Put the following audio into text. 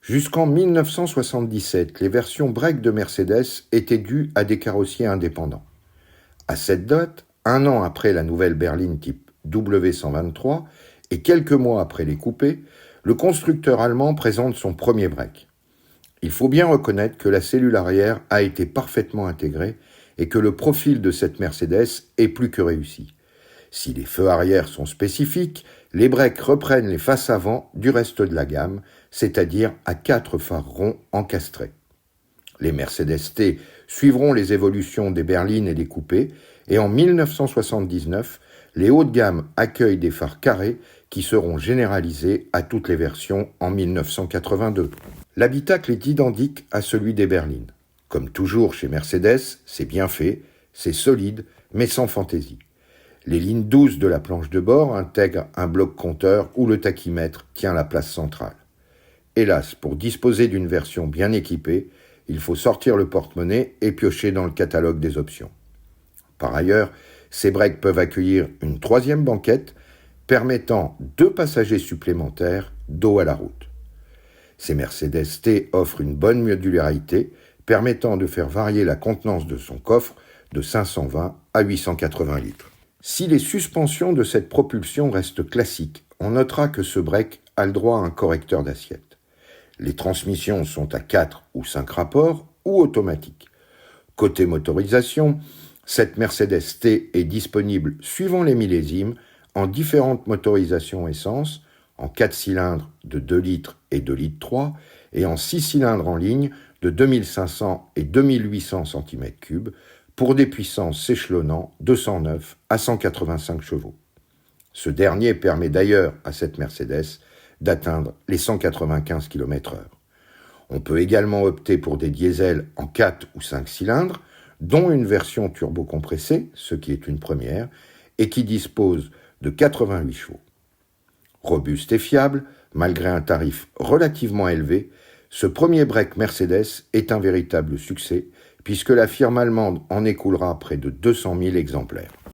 Jusqu'en 1977, les versions break de Mercedes étaient dues à des carrossiers indépendants. À cette date, un an après la nouvelle berline type W123 et quelques mois après les coupés, le constructeur allemand présente son premier break. Il faut bien reconnaître que la cellule arrière a été parfaitement intégrée et que le profil de cette Mercedes est plus que réussi. Si les feux arrière sont spécifiques, les breaks reprennent les faces avant du reste de la gamme, c'est-à-dire à 4 phares ronds encastrés. Les Mercedes T suivront les évolutions des berlines et des coupés, et en 1979, les hauts de gamme accueillent des phares carrés qui seront généralisés à toutes les versions en 1982. L'habitacle est identique à celui des berlines. Comme toujours chez Mercedes, c'est bien fait, c'est solide, mais sans fantaisie. Les lignes 12 de la planche de bord intègrent un bloc compteur où le tachymètre tient la place centrale. Hélas, pour disposer d'une version bien équipée, il faut sortir le porte-monnaie et piocher dans le catalogue des options. Par ailleurs, ces breaks peuvent accueillir une troisième banquette permettant 2 passagers supplémentaires dos à la route. Ces Mercedes T offrent une bonne modularité permettant de faire varier la contenance de son coffre de 520 à 880 litres. Si les suspensions de cette propulsion restent classiques, on notera que ce break a le droit à un correcteur d'assiette. Les transmissions sont à 4 ou 5 rapports ou automatiques. Côté motorisation, cette Mercedes T est disponible suivant les millésimes en différentes motorisations essence, en 4 cylindres de 2 litres et 2 litres 3 et en 6 cylindres en ligne de 2500 et 2800 cm3 pour des puissances s'échelonnant de 109 à 185 chevaux. Ce dernier permet d'ailleurs à cette Mercedes d'atteindre les 195 km/h. On peut également opter pour des diesels en 4 ou 5 cylindres, dont une version turbo-compressée, ce qui est une première, et qui dispose de 88 chevaux. Robuste et fiable, malgré un tarif relativement élevé, ce premier break Mercedes est un véritable succès, puisque la firme allemande en écoulera près de 200 000 exemplaires.